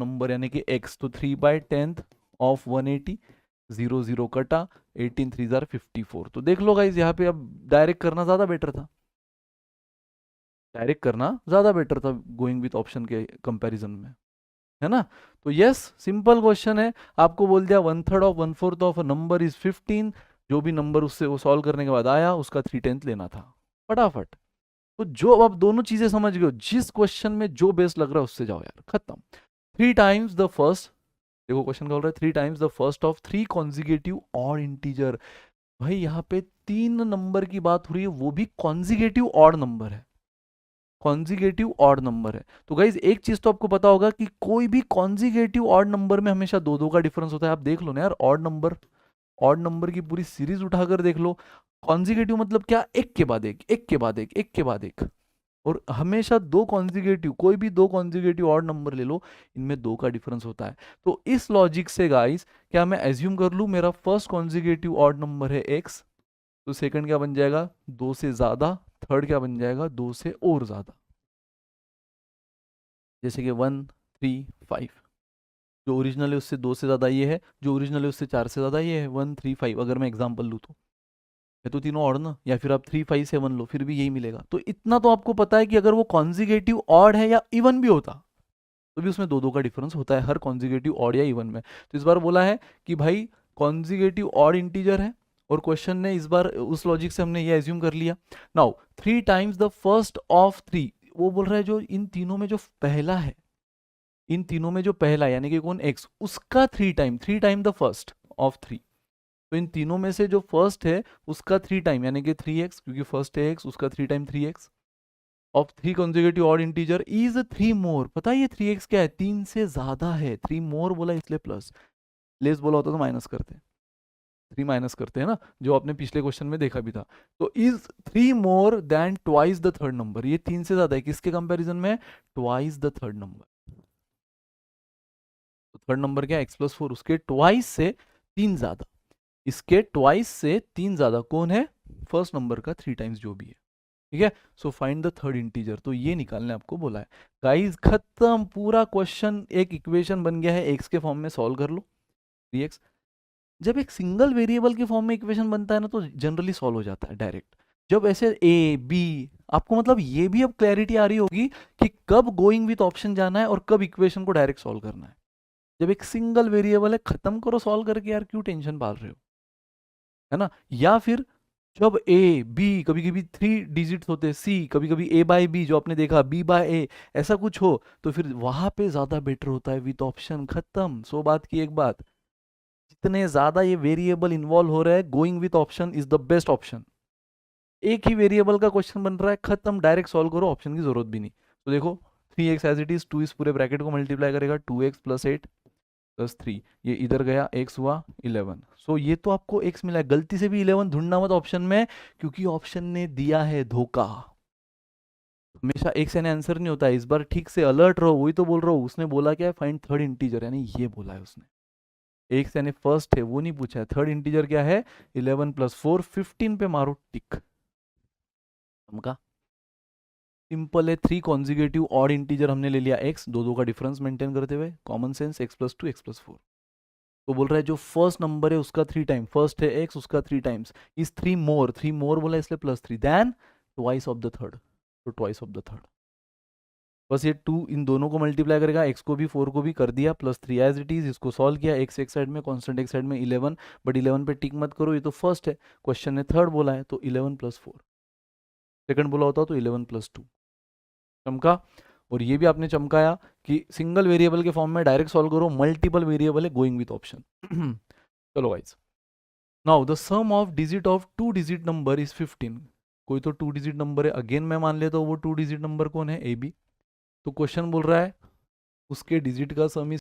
Number यानी कि x, तो 3/10 ऑफ 180, 0 0 कटा, 18 3 जार 54। तो देख लो गाइज यहाँ पे अब डायरेक्ट करना ज्यादा बेटर था, डायरेक्ट करना ज्यादा बेटर था गोइंग विथ ऑप्शन के कंपैरिजन में, है ना। तो यस, सिंपल क्वेश्चन है, आपको बोल दिया 1/3 of 1/4 of a number is 15, जो भी नंबर उससे वो सॉल्व करने के बाद आया उसका 3/10 लेना था, फटाफट। तो जो अब आप दोनों चीजें समझ गए हो, जिस क्वेश्चन में जो बेस्ट लग रहा है उससे जाओ यार, खत्म। 3 टाइम्स द फर्स्ट, देखो क्वेश्चन क्या बोल रहा है, 3 टाइम्स द फर्स्ट ऑफ 3 कॉन्जिगेटिव और इंटीजर। भाई यहाँ पे 3 नंबर की बात हो रही है, वो भी कॉन्जिगेटिव ऑड नंबर है, कॉन्जिगेटिव ऑड नंबर है। तो गाइज एक चीज तो आपको पता होगा कि कोई भी कॉन्जिगेटिव ऑड नंबर में हमेशा दो दो का डिफरेंस होता है। आप देख लो ना यार, ऑड नंबर की पूरी सीरीज उठाकर देख लो, कॉन्जिगेटिव मतलब क्या, एक के बाद एक, एक के बाद एक, एक के बाद एक। और हमेशा दो कॉन्जिगेटिव, कोई भी दो कॉन्जिगेटिव ऑड नंबर ले लो, इनमें दो का डिफरेंस होता है। तो इस लॉजिक से गाइस क्या मैं एज्यूम कर लूं मेरा फर्स्ट कॉन्जिगेटिव ऑड नंबर है x, तो सेकंड क्या बन जाएगा, दो से ज्यादा, थर्ड क्या बन जाएगा, दो से और ज्यादा। जैसे कि 1 3 5, जो ओरिजिनल है उससे दो से ज्यादा ये है, जो ओरिजिनल है उससे चार से ज्यादा ये है, 1 3 5 अगर मैं एग्जांपल लूँ तो। है तो तीनों ऑड ना, या फिर आप 3 5 7 लो फिर भी यही मिलेगा। तो इतना तो आपको पता है कि अगर वो कॉन्जिगेटिव ऑड है या इवन भी होता तो भी उसमें दो दो का डिफरेंस होता है हर कॉन्जिगेटिव ऑड या इवन में। तो इस बार बोला है कि भाई कॉन्जिगेटिव ऑड इंटीजर है, और क्वेश्चन ने इस बार उस लॉजिक से हमने ये एज्यूम कर लिया। Now 3 times the first of 3, वो बोल रहा है जो इन तीनों में जो पहला है, इन तीनों में जो पहला है यानी कि कौन, x, उसका 3 टाइम द फर्स्ट ऑफ 3। तो इन तीनों में से जो फर्स्ट है उसका 3 टाइम यानी कि 3x, क्योंकि फर्स्ट है x, उसका 3 time 3x of 3 consecutive odd integer is 3 मोर। पता है ये 3x क्या है, 3 से ज्यादा है, 3 मोर बोला इसलिए प्लस, लेस बोला होता तो माइनस करते, 3 माइनस करते हैं ना, जो आपने पिछले क्वेश्चन में देखा भी था। तो is 3 more than twice the third number, ये 3 से ज्यादा है किसके कंपैरिजन में, ट्वाइस द थर्ड नंबर। तो थर्ड नंबर क्या है, x+4, उसके ट्वाइस से 3 ज्यादा, इसके ट्वाइस से 3 ज्यादा कौन है, फर्स्ट नंबर का 3 टाइम्स जो भी है, ठीक है। So find the third integer, तो ये निकालने आपको बोला है। गाइस खत्म, पूरा क्वेश्चन एक इक्वेशन बन गया है, एक्स के फॉर्म में सॉल्व कर लो, 3x। जब एक सिंगल वेरिएबल के फॉर्म में इक्वेशन बनता है ना तो जनरली सॉल्व हो जाता है डायरेक्ट। जब ऐसे ए बी, आपको मतलब ये भी अब क्लैरिटी आ रही होगी कि कब गोइंग विथ ऑप्शन जाना है और कब इक्वेशन को डायरेक्ट सॉल्व करना है। जब एक सिंगल वेरिएबल है, खत्म करो सॉल्व करके यार, क्यों टेंशन पाल रहे हो, है ना। या फिर जब ए बी, कभी कभी 3 डिजिट होते हैं, सी कभी कभी A/B, जो आपने देखा B/A, ऐसा कुछ हो तो फिर वहां पे ज्यादा बेटर होता है विथ ऑप्शन, खत्म। सो बात की एक बात, जितने ज्यादा ये वेरिएबल इन्वॉल्व हो रहा है, going with option is the best option. एक ही वेरिएबल का क्वेश्चन बन रहा है, खत्म, डायरेक्ट सॉल्व करो, ऑप्शन की जरूरत भी नहीं। तो देखो 3x एज इट इज, 2 इस पूरे ब्रैकेट को मल्टीप्लाई करेगा, 2x + 8 + 3, ये इधर गया, x हुआ 11। सो ये तो आपको x मिला है, गलती से भी 11 ढूंढना मत ऑप्शन में, क्योंकि ऑप्शन ने दिया है धोखा। हमेशा x यानी आंसर नहीं होता है, इस बार ठीक से अलर्ट रहो, वही तो बोल रहा हूँ। उसने बोला क्या है, फाइंड थर्ड इंटीजर, यानी ये बोला है उसने, x यानी फर्स्ट है वो नहीं पूछा है, थर्ड इंटीजर क्या है, 11 + 4 15 पे मारो टिक, समझा। सिंपल है, 3 कॉन्जिगेटिव ऑड इंटीजर हमने ले लिया x, दो दो का डिफरेंस मेंटेन करते हुए, कॉमन सेंस, x+2 x+4। तो बोल रहा है जो फर्स्ट नंबर है उसका 3 टाइम, फर्स्ट है x, उसका 3 टाइम्स इज 3 मोर, 3 मोर बोला इसलिए +3 then twice of the third, तो ट्वाइस ऑफ द थर्ड। बस ये 2 इन दोनों को मल्टीप्लाई करेगा, x को भी 4 को भी कर दिया, +3 एज इट इज, इसको सॉल्व किया, x एक साइड में, कांस्टेंट एक साइड में, 11, बट 11 पे टिक मत करो, ये तो फर्स्ट है, क्वेश्चन ने थर्ड बोला है, तो 11 + 4, सेकंड बोला होता तो 11 + 2, चमका। और ये भी आपने चमकाया कि सिंगल वेरिएबल के फॉर्म में डायरेक्ट सॉल्व करो, मल्टीपल वेरिएबल है, गोइंग विथ ऑप्शन। चलो guys, now the sum of digit of 2 digit number is 15। कोई तो 2 डिजिट नंबर है, अगेन मैं मान लेता हूँ वो 2 डिजिट नंबर कौन है, AB। तो क्वेश्चन बोल रहा है उसके डिजिट का सम इज